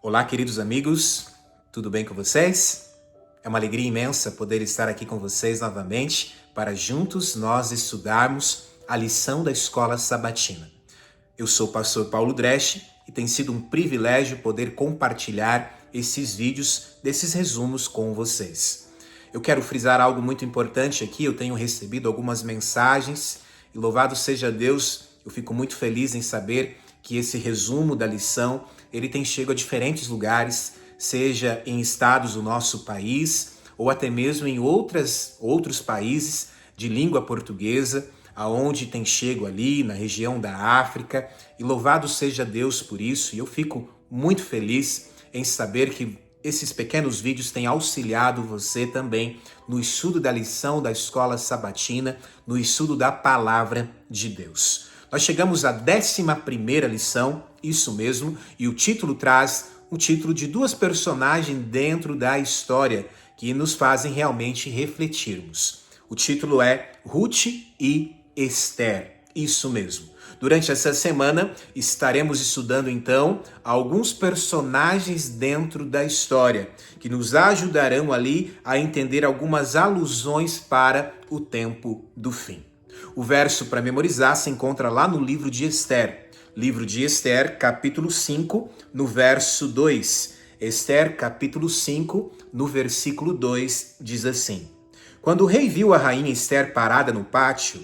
Olá, queridos amigos, tudo bem com vocês? É uma alegria imensa poder estar aqui com vocês novamente para juntos nós estudarmos a lição da Escola Sabatina. Eu sou o pastor Paulo Dresch e tem sido um privilégio poder compartilhar esses vídeos, desses resumos com vocês. Eu quero frisar algo muito importante aqui, eu tenho recebido algumas mensagens e louvado seja Deus, eu fico muito feliz em saber que esse resumo da lição, ele tem chegado a diferentes lugares, seja em estados do nosso país ou até mesmo em outros países de língua portuguesa, aonde tem chego ali na região da África, e louvado seja Deus por isso, e eu fico muito feliz em saber que esses pequenos vídeos têm auxiliado você também no estudo da lição da Escola Sabatina, no estudo da Palavra de Deus. Nós chegamos à 11ª lição, isso mesmo, e o título traz o título de duas personagens dentro da história que nos fazem realmente refletirmos. O título é Ruth e Esther, isso mesmo. Durante essa semana estaremos estudando então alguns personagens dentro da história que nos ajudarão ali a entender algumas alusões para o tempo do fim. O verso para memorizar se encontra lá no livro de Esther. Livro de Esther, capítulo 5, no verso 2. Esther, capítulo 5, no versículo 2, diz assim: Quando o rei viu a rainha Esther parada no pátio,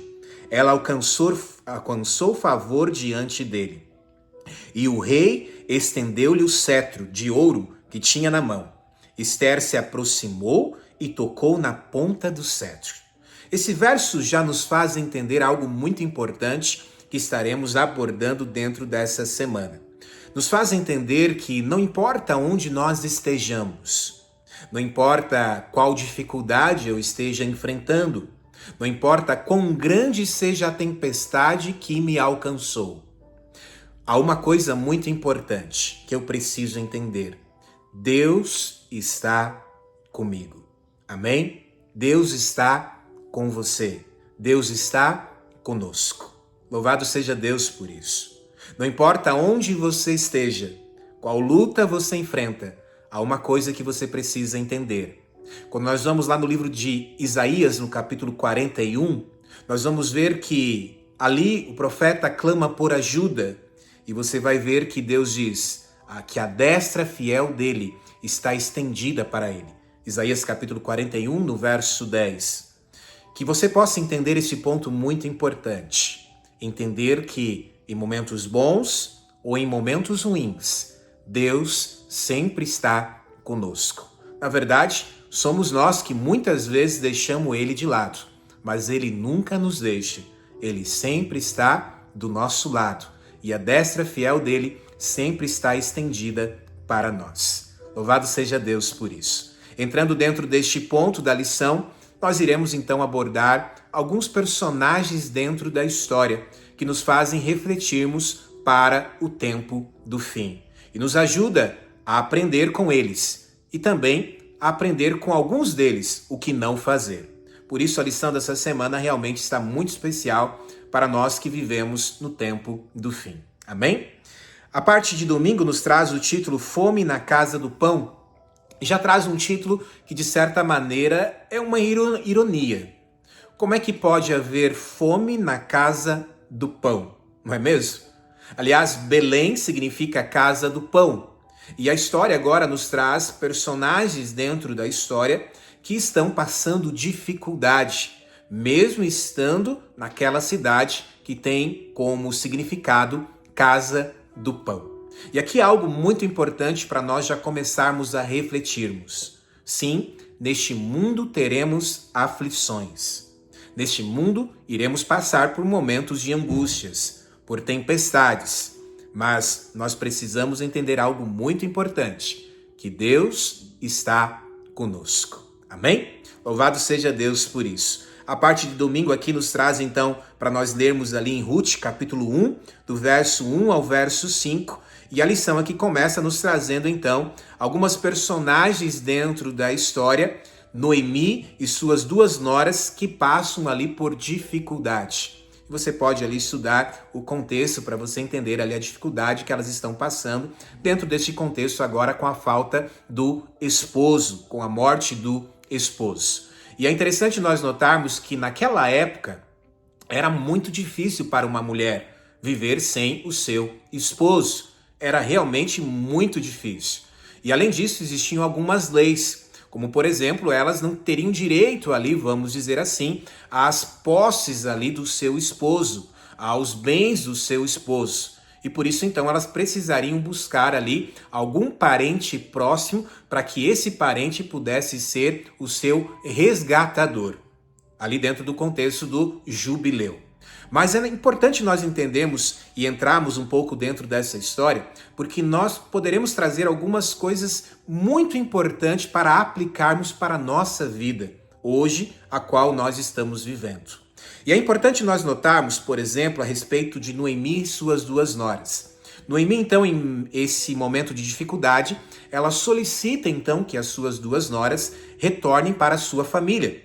ela alcançou favor diante dele. E o rei estendeu-lhe o cetro de ouro que tinha na mão. Esther se aproximou e tocou na ponta do cetro. Esse verso já nos faz entender algo muito importante que estaremos abordando dentro dessa semana. Nos faz entender que não importa onde nós estejamos, não importa qual dificuldade eu esteja enfrentando, não importa quão grande seja a tempestade que me alcançou, há uma coisa muito importante que eu preciso entender: Deus está comigo. Amém? Deus está com você. Deus está conosco. Louvado seja Deus por isso. Não importa onde você esteja, qual luta você enfrenta, há uma coisa que você precisa entender. Quando nós vamos lá no livro de Isaías, no capítulo 41, nós vamos ver que ali o profeta clama por ajuda, e você vai ver que Deus diz que a destra fiel dele está estendida para ele. Isaías capítulo 41, no verso 10. Que você possa entender esse ponto muito importante. Entender que em momentos bons ou em momentos ruins, Deus sempre está conosco. Na verdade, somos nós que muitas vezes deixamos Ele de lado, mas Ele nunca nos deixa. Ele sempre está do nosso lado e a destra fiel dele sempre está estendida para nós. Louvado seja Deus por isso. Entrando dentro deste ponto da lição, nós iremos então abordar alguns personagens dentro da história que nos fazem refletirmos para o tempo do fim e nos ajuda a aprender com eles e também a aprender com alguns deles o que não fazer. Por isso a lição dessa semana realmente está muito especial para nós que vivemos no tempo do fim. Amém? A parte de domingo nos traz o título Fome na Casa do Pão. Já traz um título que, de certa maneira, é uma ironia. Como é que pode haver fome na casa do pão? Não é mesmo? Aliás, Belém significa casa do pão. E a história agora nos traz personagens dentro da história que estão passando dificuldade, mesmo estando naquela cidade que tem como significado casa do pão. E aqui há algo muito importante para nós já começarmos a refletirmos. Sim, neste mundo teremos aflições. Neste mundo iremos passar por momentos de angústias, por tempestades. Mas nós precisamos entender algo muito importante, que Deus está conosco. Amém? Louvado seja Deus por isso. A parte de domingo aqui nos traz então para nós lermos ali em Ruth, capítulo 1, do verso 1 ao verso 5, e a lição aqui começa nos trazendo então algumas personagens dentro da história, Noemi e suas duas noras que passam ali por dificuldade. Você pode ali estudar o contexto para você entender ali a dificuldade que elas estão passando dentro deste contexto agora com a falta do esposo, com a morte do esposo. E é interessante nós notarmos que naquela época era muito difícil para uma mulher viver sem o seu esposo. Era realmente muito difícil. E além disso, existiam algumas leis, como por exemplo, elas não teriam direito ali, vamos dizer assim, às posses ali do seu esposo, aos bens do seu esposo. E por isso então elas precisariam buscar ali algum parente próximo para que esse parente pudesse ser o seu resgatador, ali dentro do contexto do jubileu. Mas é importante nós entendermos e entrarmos um pouco dentro dessa história, porque nós poderemos trazer algumas coisas muito importantes para aplicarmos para a nossa vida, hoje, a qual nós estamos vivendo. E é importante nós notarmos, por exemplo, a respeito de Noemi e suas duas noras. Noemi, então, em esse momento de dificuldade, ela solicita, então, que as suas duas noras retornem para a sua família.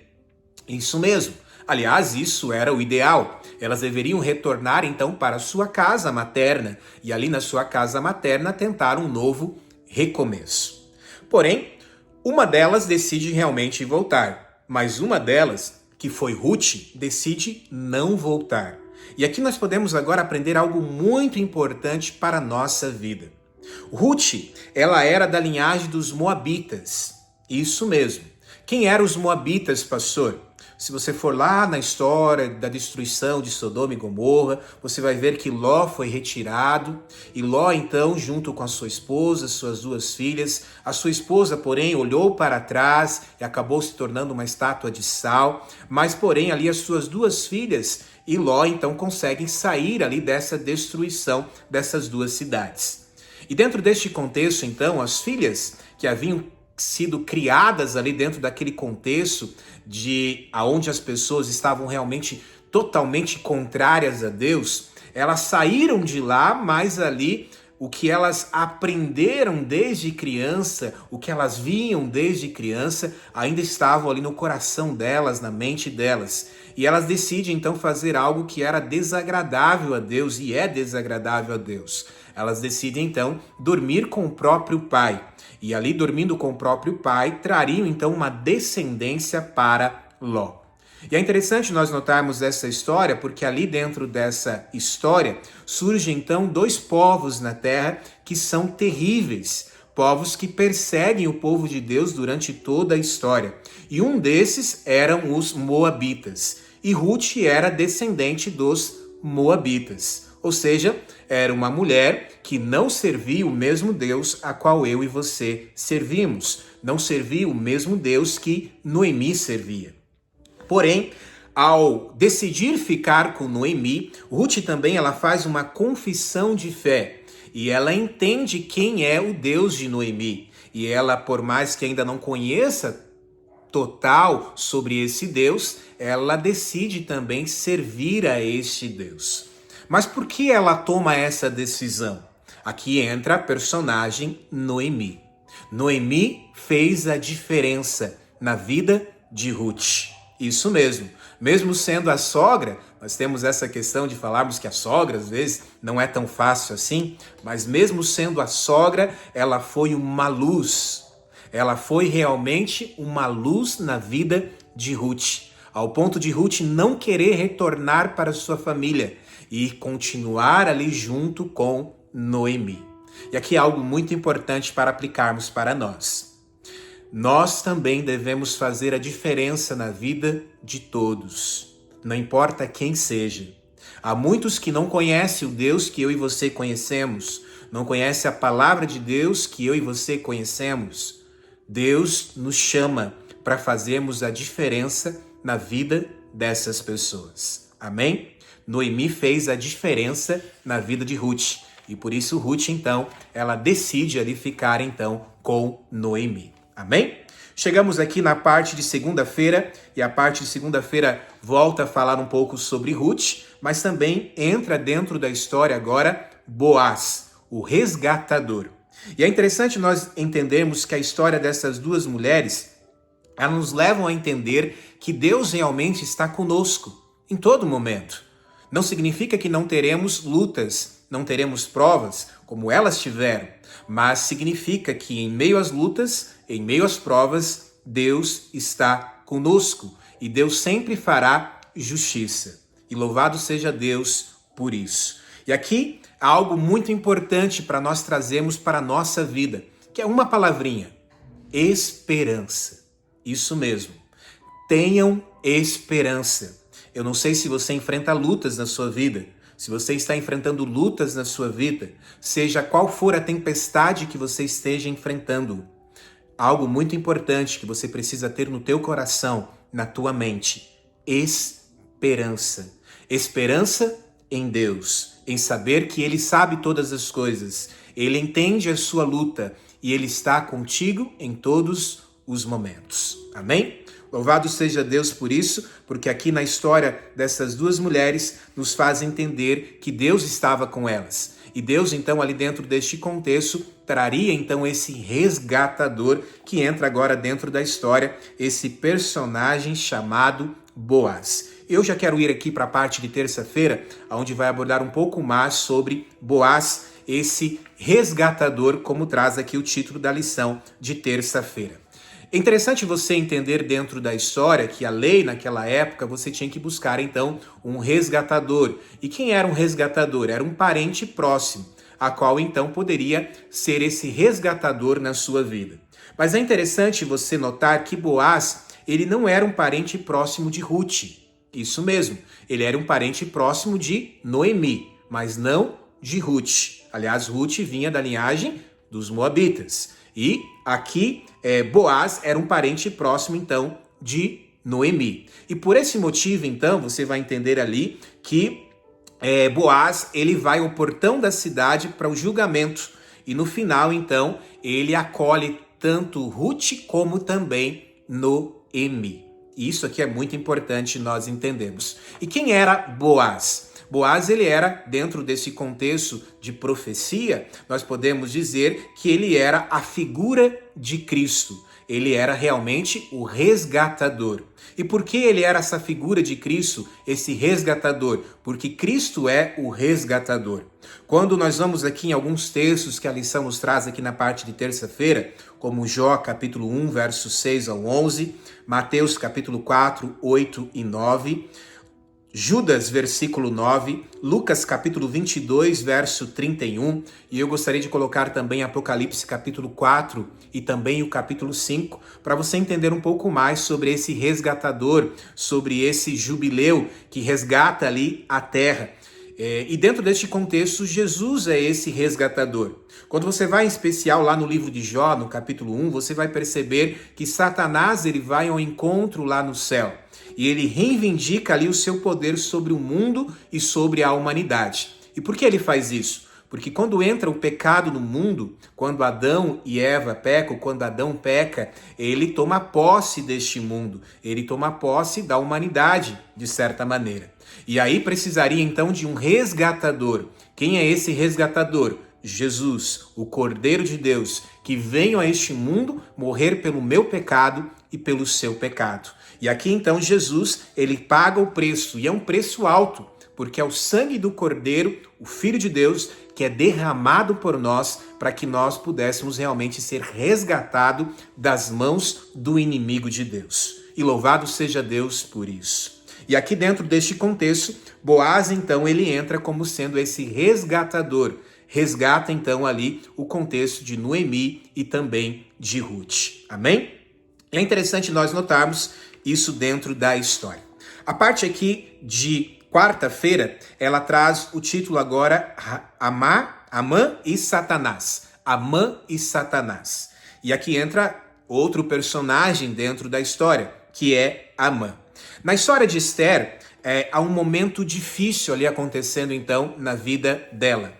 Isso mesmo. Aliás, isso era o ideal. Elas deveriam retornar então para sua casa materna e ali na sua casa materna tentar um novo recomeço. Porém, uma delas decide realmente voltar, mas uma delas, que foi Ruth, decide não voltar. E aqui nós podemos agora aprender algo muito importante para a nossa vida. Ruth, ela era da linhagem dos Moabitas. Isso mesmo. Quem eram os Moabitas, pastor? Se você for lá na história da destruição de Sodoma e Gomorra, você vai ver que Ló foi retirado e Ló então, junto com a sua esposa, suas duas filhas, a sua esposa, porém, olhou para trás e acabou se tornando uma estátua de sal, mas porém ali as suas duas filhas e Ló então conseguem sair ali dessa destruição dessas duas cidades. E dentro deste contexto então, as filhas que haviam sido criadas ali dentro daquele contexto de aonde as pessoas estavam realmente totalmente contrárias a Deus, elas saíram de lá, mas ali o que elas aprenderam desde criança, o que elas viam desde criança, ainda estavam ali no coração delas, na mente delas. E elas decidem então fazer algo que era desagradável a Deus e é desagradável a Deus. Elas decidem então dormir com o próprio pai. E ali, dormindo com o próprio pai, trariam então uma descendência para Ló. E é interessante nós notarmos essa história, porque ali dentro dessa história surgem então dois povos na terra que são terríveis, povos que perseguem o povo de Deus durante toda a história. E um desses eram os Moabitas. E Ruth era descendente dos Moabitas. Ou seja, era uma mulher que não servia o mesmo Deus a qual eu e você servimos. Não servia o mesmo Deus que Noemi servia. Porém, ao decidir ficar com Noemi, Ruth também ela faz uma confissão de fé. E ela entende quem é o Deus de Noemi. E ela, por mais que ainda não conheça total sobre esse Deus, ela decide também servir a este Deus. Mas por que ela toma essa decisão? Aqui entra a personagem Noemi. Noemi fez a diferença na vida de Ruth. Isso mesmo. Mesmo sendo a sogra, nós temos essa questão de falarmos que a sogra, às vezes, não é tão fácil assim, mas mesmo sendo a sogra, ela foi uma luz. Ela foi realmente uma luz na vida de Ruth, ao ponto de Ruth não querer retornar para sua família e continuar ali junto com Noemi. E aqui é algo muito importante para aplicarmos para nós. Nós também devemos fazer a diferença na vida de todos, não importa quem seja. Há muitos que não conhecem o Deus que eu e você conhecemos, não conhecem a palavra de Deus que eu e você conhecemos. Deus nos chama para fazermos a diferença na vida dessas pessoas. Amém? Noemi fez a diferença na vida de Ruth. E por isso Ruth, então, ela decide ali ficar, então, com Noemi. Amém? Chegamos aqui na parte de segunda-feira, e a parte de segunda-feira volta a falar um pouco sobre Ruth, mas também entra dentro da história agora Boaz, o resgatador. E é interessante nós entendermos que a história dessas duas mulheres, elas nos levam a entender que Deus realmente está conosco em todo momento. Não significa que não teremos lutas, não teremos provas, como elas tiveram, mas significa que em meio às lutas, em meio às provas, Deus está conosco e Deus sempre fará justiça. E louvado seja Deus por isso. E aqui há algo muito importante para nós trazermos para a nossa vida, que é uma palavrinha: esperança. Isso mesmo. Tenham esperança. Eu não sei se você enfrenta lutas na sua vida, se você está enfrentando lutas na sua vida, seja qual for a tempestade que você esteja enfrentando, algo muito importante que você precisa ter no teu coração, na tua mente: esperança. Esperança em Deus, em saber que Ele sabe todas as coisas, Ele entende a sua luta e Ele está contigo em todos os momentos. Amém? Louvado seja Deus por isso, porque aqui na história dessas duas mulheres nos faz entender que Deus estava com elas. E Deus, então, ali dentro deste contexto, traria, então, esse resgatador que entra agora dentro da história, esse personagem chamado Boaz. Eu já quero ir aqui para a parte de terça-feira, onde vai abordar um pouco mais sobre Boaz, esse resgatador, como traz aqui o título da lição de terça-feira. É interessante você entender dentro da história que a lei naquela época você tinha que buscar então um resgatador. E quem era um resgatador? Era um parente próximo, a qual então poderia ser esse resgatador na sua vida. Mas é interessante você notar que Boaz, ele não era um parente próximo de Ruth. Isso mesmo, ele era um parente próximo de Noemi, mas não de Ruth. Aliás, Ruth vinha da linhagem dos Moabitas. E aqui Boaz era um parente próximo, então, de Noemi. E por esse motivo, então, você vai entender ali que Boaz, ele vai ao portão da cidade para o julgamento. E no final, então, ele acolhe tanto Ruth como também Noemi. E isso aqui é muito importante nós entendermos. E quem era Boaz? Boaz, ele era, dentro desse contexto de profecia, nós podemos dizer que ele era a figura de Cristo. Ele era realmente o resgatador. E por que ele era essa figura de Cristo, esse resgatador? Porque Cristo é o resgatador. Quando nós vamos aqui em alguns textos que a lição nos traz aqui na parte de terça-feira, como Jó capítulo 1, versos 6 ao 11, Mateus capítulo 4, 8 e 9, Judas, versículo 9, Lucas, capítulo 22, verso 31, e eu gostaria de colocar também Apocalipse, capítulo 4 e também o capítulo 5, para você entender um pouco mais sobre esse resgatador, sobre esse jubileu que resgata ali a terra. E dentro deste contexto, Jesus é esse resgatador. Quando você vai em especial lá no livro de Jó, no capítulo 1, você vai perceber que Satanás ele vai ao encontro lá no céu. E ele reivindica ali o seu poder sobre o mundo e sobre a humanidade. E por que ele faz isso? Porque quando entra o pecado no mundo, quando Adão e Eva pecam, quando Adão peca, ele toma posse deste mundo, ele toma posse da humanidade, de certa maneira. E aí precisaria então de um resgatador. Quem é esse resgatador? Jesus, o Cordeiro de Deus, que veio a este mundo morrer pelo meu pecado e pelo seu pecado. E aqui então Jesus, ele paga o preço, e é um preço alto, porque é o sangue do Cordeiro, o Filho de Deus, que é derramado por nós para que nós pudéssemos realmente ser resgatados das mãos do inimigo de Deus. E louvado seja Deus por isso. E aqui dentro deste contexto, Boaz então ele entra como sendo esse resgatador. Resgata então ali o contexto de Noemi e também de Ruth. Amém? É interessante nós notarmos isso dentro da história. A parte aqui de quarta-feira, ela traz o título agora Amã e Satanás. Amã e Satanás. E aqui entra outro personagem dentro da história, que é Amã. Na história de Esther, há um momento difícil ali acontecendo então na vida dela.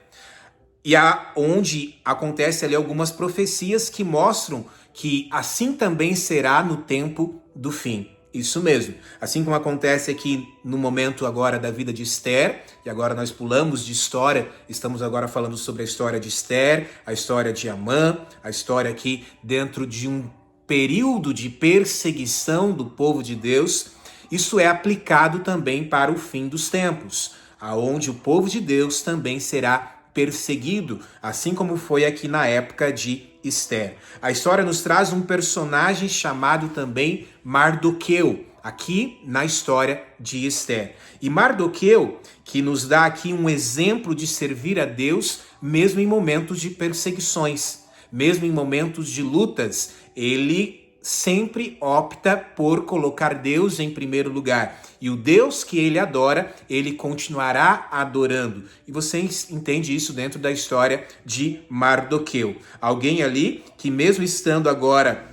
E onde acontece ali algumas profecias que mostram que assim também será no tempo do fim. Isso mesmo. Assim como acontece aqui no momento agora da vida de Esther, e agora nós pulamos de história, estamos agora falando sobre a história de Esther, a história de Amã, a história aqui dentro de um período de perseguição do povo de Deus. Isso é aplicado também para o fim dos tempos. aonde o povo de Deus também será perseguido, assim como foi aqui na época de Esther. A história nos traz um personagem chamado também Mardoqueu, aqui na história de Esther. E Mardoqueu, que nos dá aqui um exemplo de servir a Deus, mesmo em momentos de perseguições, mesmo em momentos de lutas, ele sempre opta por colocar Deus em primeiro lugar. E o Deus que ele adora, ele continuará adorando. E você entende isso dentro da história de Mardoqueu. Alguém ali que, mesmo estando agora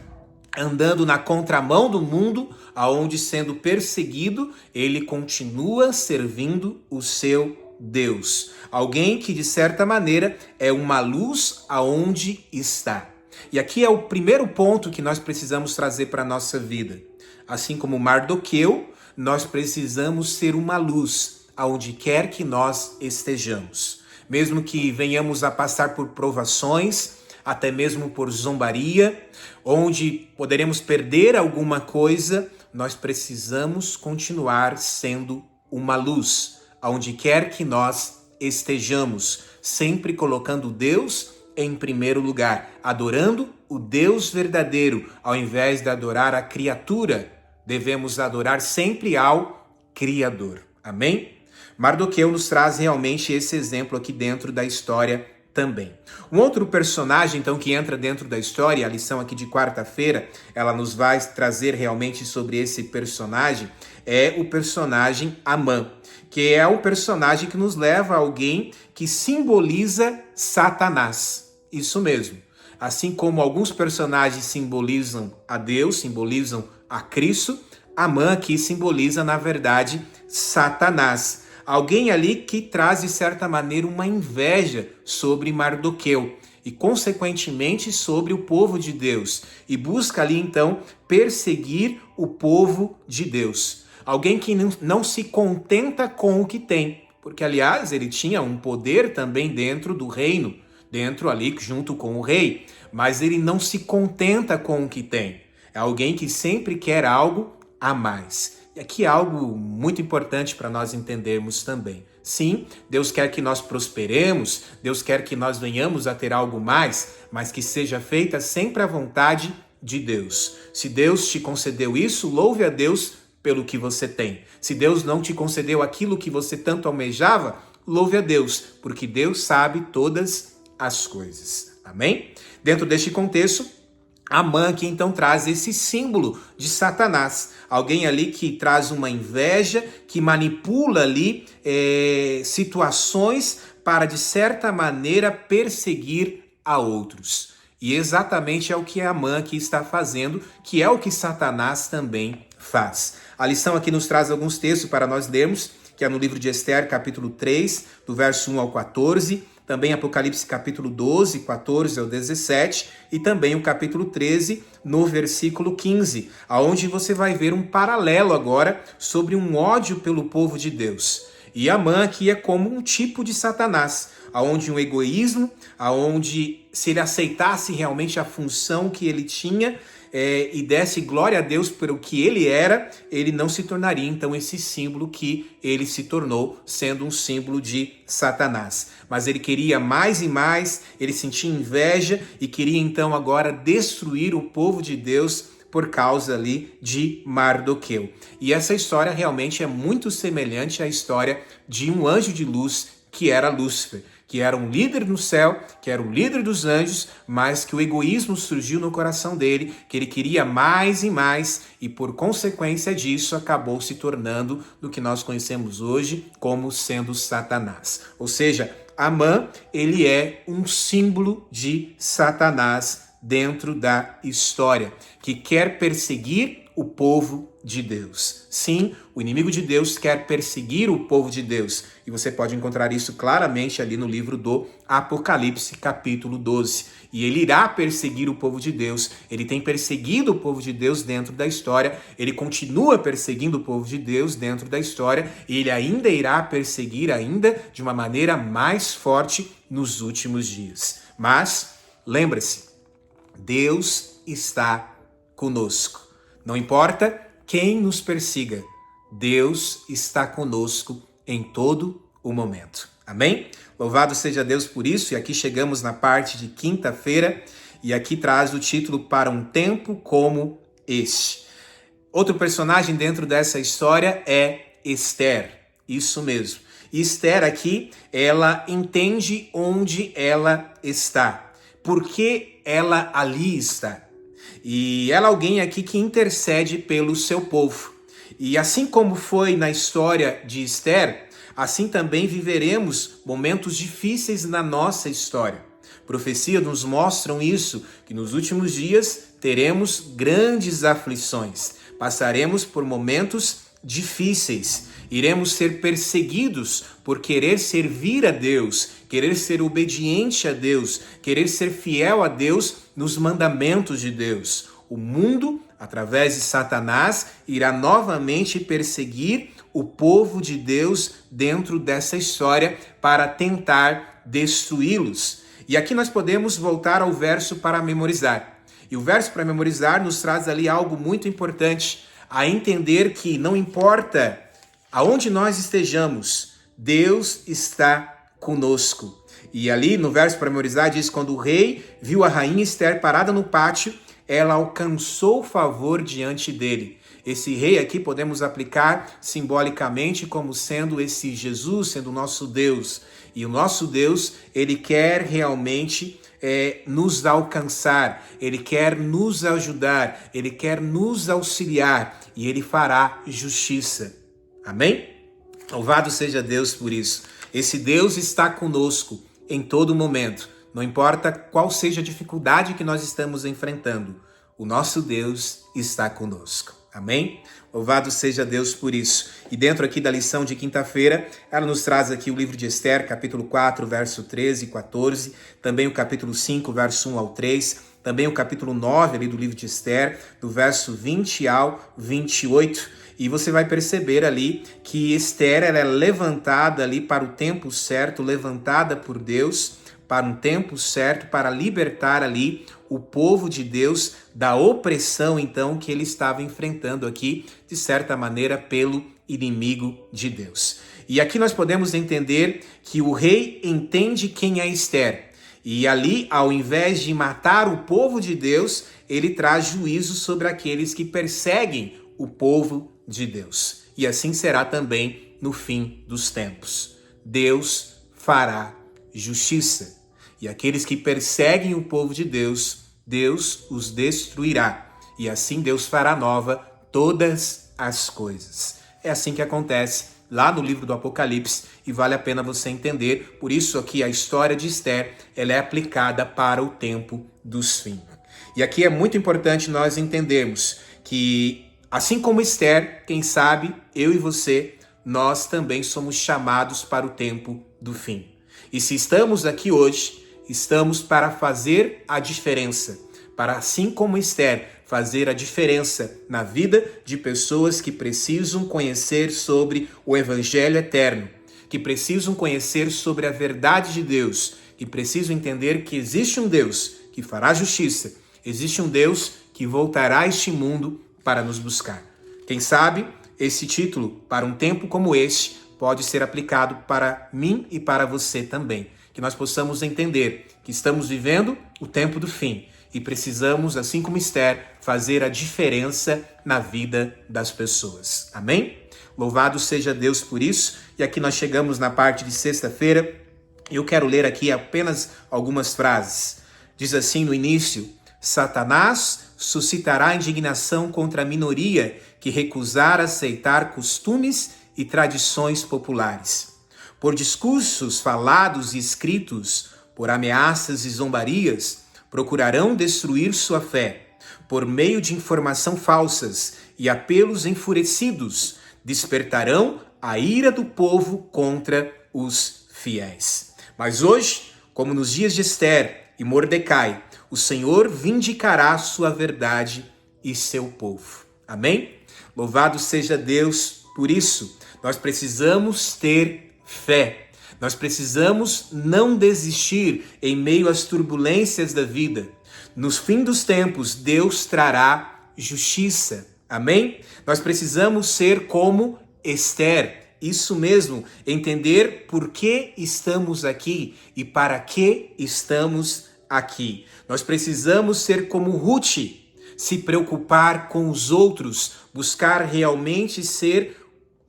andando na contramão do mundo, aonde sendo perseguido, ele continua servindo o seu Deus. Alguém que, de certa maneira, é uma luz aonde está. E aqui é o primeiro ponto que nós precisamos trazer para a nossa vida. Assim como Mardoqueu, nós precisamos ser uma luz aonde quer que nós estejamos. Mesmo que venhamos a passar por provações, até mesmo por zombaria, onde poderemos perder alguma coisa, nós precisamos continuar sendo uma luz, aonde quer que nós estejamos, sempre colocando Deus em primeiro lugar, adorando o Deus verdadeiro, ao invés de adorar a criatura, devemos adorar sempre ao Criador. Amém? Mardoqueu nos traz realmente esse exemplo aqui dentro da história também. Um outro personagem, então, que entra dentro da história, a lição aqui de quarta-feira, ela nos vai trazer realmente sobre esse personagem, é o personagem Amã, que é o personagem que nos leva a alguém que simboliza Satanás. Isso mesmo. Assim como alguns personagens simbolizam a Deus, simbolizam a Cristo, Amã aqui simboliza, na verdade, Satanás. Alguém ali que traz, de certa maneira, uma inveja sobre Mardoqueu e, consequentemente, sobre o povo de Deus. E busca ali, então, perseguir o povo de Deus. Alguém que não se contenta com o que tem, porque, aliás, ele tinha um poder também dentro do reino, dentro ali, junto com o rei, mas ele não se contenta com o que tem. É alguém que sempre quer algo a mais. E aqui é algo muito importante para nós entendermos também. Sim, Deus quer que nós prosperemos, Deus quer que nós venhamos a ter algo mais, mas que seja feita sempre a vontade de Deus. Se Deus te concedeu isso, louve a Deus pelo que você tem. Se Deus não te concedeu aquilo que você tanto almejava, louve a Deus, porque Deus sabe todas as coisas. Amém? Dentro deste contexto, Amã aqui então traz esse símbolo de Satanás. Alguém ali que traz uma inveja, que manipula ali situações para, de certa maneira, perseguir a outros. E exatamente é o que Amã aqui está fazendo, que é o que Satanás também faz. A lição aqui nos traz alguns textos para nós lermos, que é no livro de Esther, capítulo 3, do verso 1 ao 14, também Apocalipse capítulo 12, 14 ao 17, e também o capítulo 13, no versículo 15, aonde você vai ver um paralelo agora sobre um ódio pelo povo de Deus. E Amã aqui é como um tipo de Satanás, aonde um egoísmo, aonde se ele aceitasse realmente a função que ele tinha, e desse glória a Deus pelo que ele era, ele não se tornaria então esse símbolo que ele se tornou, sendo um símbolo de Satanás. Mas ele queria mais e mais, ele sentia inveja e queria então agora destruir o povo de Deus por causa ali de Mardoqueu. E essa história realmente é muito semelhante à história de um anjo de luz que era Lúcifer, que era um líder no céu, que era o líder dos anjos, mas que o egoísmo surgiu no coração dele, que ele queria mais e mais, e por consequência disso acabou se tornando do que nós conhecemos hoje como sendo Satanás. Ou seja, Amã, ele é um símbolo de Satanás dentro da história, que quer perseguir o povo de Deus. Sim, o inimigo de Deus quer perseguir o povo de Deus. E você pode encontrar isso claramente ali no livro do Apocalipse, capítulo 12. E ele irá perseguir o povo de Deus. Ele tem perseguido o povo de Deus dentro da história. Ele continua perseguindo o povo de Deus dentro da história. E ele ainda irá perseguir ainda de uma maneira mais forte nos últimos dias. Mas, lembre-se, Deus está conosco. Não importa quem nos persiga, Deus está conosco em todo o momento. Amém? Louvado seja Deus por isso. E aqui chegamos na parte de quinta-feira e aqui traz o título Para um Tempo Como Este. Outro personagem dentro dessa história é Esther. Isso mesmo. E Esther aqui, ela entende onde ela está. Por que ela ali está? E ela é alguém aqui que intercede pelo seu povo. E assim como foi na história de Esther, assim também viveremos momentos difíceis na nossa história. Profecias nos mostram isso, que nos últimos dias teremos grandes aflições. Passaremos por momentos difíceis. Iremos ser perseguidos por querer servir a Deus, querer ser obediente a Deus, querer ser fiel a Deus nos mandamentos de Deus. O mundo, através de Satanás, irá novamente perseguir o povo de Deus dentro dessa história para tentar destruí-los. E aqui nós podemos voltar ao verso para memorizar. E o verso para memorizar nos traz ali algo muito importante, a entender que não importa aonde nós estejamos, Deus está conosco. E ali no verso para memorizar diz, quando o rei viu a rainha Esther parada no pátio, ela alcançou favor diante dele. Esse rei aqui podemos aplicar simbolicamente como sendo esse Jesus, sendo o nosso Deus. E o nosso Deus, ele quer realmente nos alcançar, ele quer nos ajudar, ele quer nos auxiliar e ele fará justiça. Amém? Louvado seja Deus por isso. Esse Deus está conosco em todo momento. Não importa qual seja a dificuldade que nós estamos enfrentando, o nosso Deus está conosco. Amém? Louvado seja Deus por isso. E dentro aqui da lição de quinta-feira, ela nos traz aqui o livro de Esther, capítulo 4, verso 13 e 14, também o capítulo 5, verso 1 ao 3, também o capítulo 9 ali do livro de Esther, do verso 20 ao 28. E você vai perceber ali que Esther ela é levantada ali para o tempo certo, levantada por Deus para um tempo certo, para libertar ali o povo de Deus da opressão, então, que ele estava enfrentando aqui, de certa maneira, pelo inimigo de Deus. E aqui nós podemos entender que o rei entende quem é Esther. E ali, ao invés de matar o povo de Deus, ele traz juízo sobre aqueles que perseguem o povo de Deus. E assim será também no fim dos tempos. Deus fará justiça. E aqueles que perseguem o povo de Deus, Deus os destruirá. E assim Deus fará nova todas as coisas. É assim que acontece lá no livro do Apocalipse e vale a pena você entender. Por isso aqui a história de Esther ela é aplicada para o tempo dos fins. E aqui é muito importante nós entendermos que, assim como Esther, quem sabe, eu e você, nós também somos chamados para o tempo do fim. E se estamos aqui hoje, estamos para fazer a diferença, para, assim como Esther, fazer a diferença na vida de pessoas que precisam conhecer sobre o Evangelho eterno, que precisam conhecer sobre a verdade de Deus, que precisam entender que existe um Deus que fará justiça, existe um Deus que voltará a este mundo para nos buscar. Quem sabe, esse título, para um tempo como este, pode ser aplicado para mim e para você também. Que nós possamos entender que estamos vivendo o tempo do fim e precisamos, assim como Esther, fazer a diferença na vida das pessoas. Amém? Louvado seja Deus por isso. E aqui nós chegamos na parte de sexta-feira. Eu quero ler aqui apenas algumas frases. Diz assim no início: Satanás suscitará indignação contra a minoria que recusar aceitar costumes e tradições populares. Por discursos falados e escritos, por ameaças e zombarias, procurarão destruir sua fé. Por meio de informação falsas e apelos enfurecidos, despertarão a ira do povo contra os fiéis. Mas hoje, como nos dias de Esther e Mordecai, o Senhor vindicará sua verdade e seu povo. Amém? Louvado seja Deus por isso. Nós precisamos ter fé. Nós precisamos não desistir em meio às turbulências da vida. Nos fim dos tempos, Deus trará justiça. Amém? Nós precisamos ser como Esther, isso mesmo, entender por que estamos aqui e para que estamos aqui. Nós precisamos ser como Ruth, se preocupar com os outros, buscar realmente ser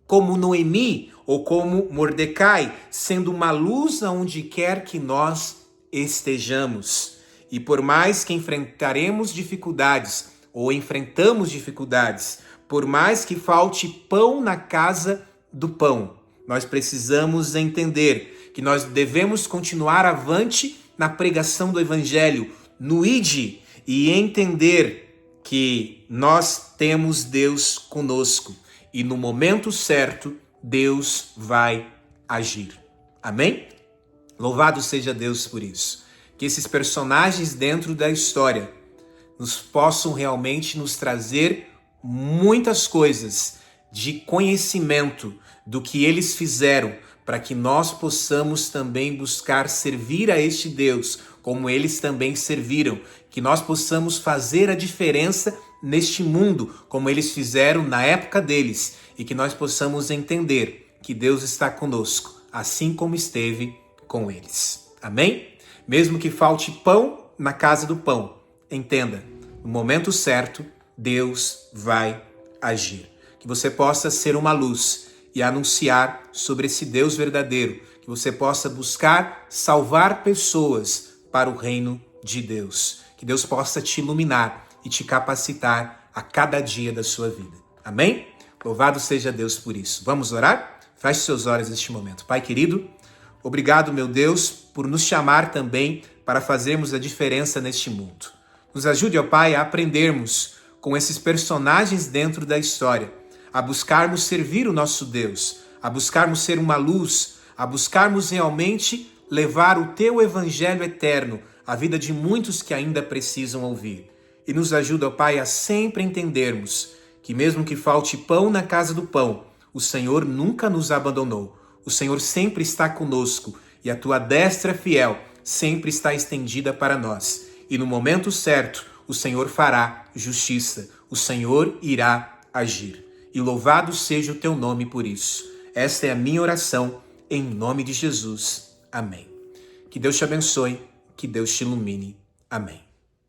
como Noemi ou como Mordecai, sendo uma luz aonde quer que nós estejamos. E por mais que enfrentaremos dificuldades ou enfrentamos dificuldades, por mais que falte pão na casa do pão, nós precisamos entender que nós devemos continuar avante na pregação do Evangelho, no ID, e entender que nós temos Deus conosco e no momento certo Deus vai agir. Amém? Louvado seja Deus por isso. Que esses personagens dentro da história nos possam realmente nos trazer muitas coisas de conhecimento do que eles fizeram, para que nós possamos também buscar servir a este Deus, como eles também serviram, que nós possamos fazer a diferença neste mundo, como eles fizeram na época deles, e que nós possamos entender que Deus está conosco, assim como esteve com eles. Amém? Mesmo que falte pão na casa do pão, entenda, no momento certo, Deus vai agir. Que você possa ser uma luz e anunciar sobre esse Deus verdadeiro, que você possa buscar salvar pessoas para o reino de Deus. Que Deus possa te iluminar e te capacitar a cada dia da sua vida. Amém? Louvado seja Deus por isso. Vamos orar? Feche seus olhos neste momento. Pai querido, obrigado, meu Deus, por nos chamar também para fazermos a diferença neste mundo. Nos ajude, ó Pai, a aprendermos com esses personagens dentro da história, a buscarmos servir o nosso Deus, a buscarmos ser uma luz, a buscarmos realmente levar o Teu Evangelho eterno à vida de muitos que ainda precisam ouvir. E nos ajuda, ó Pai, a sempre entendermos que mesmo que falte pão na casa do pão, o Senhor nunca nos abandonou. O Senhor sempre está conosco e a Tua destra fiel sempre está estendida para nós. E no momento certo, o Senhor fará justiça, o Senhor irá agir. E louvado seja o Teu nome por isso. Esta é a minha oração, em nome de Jesus. Amém. Que Deus te abençoe, que Deus te ilumine. Amém.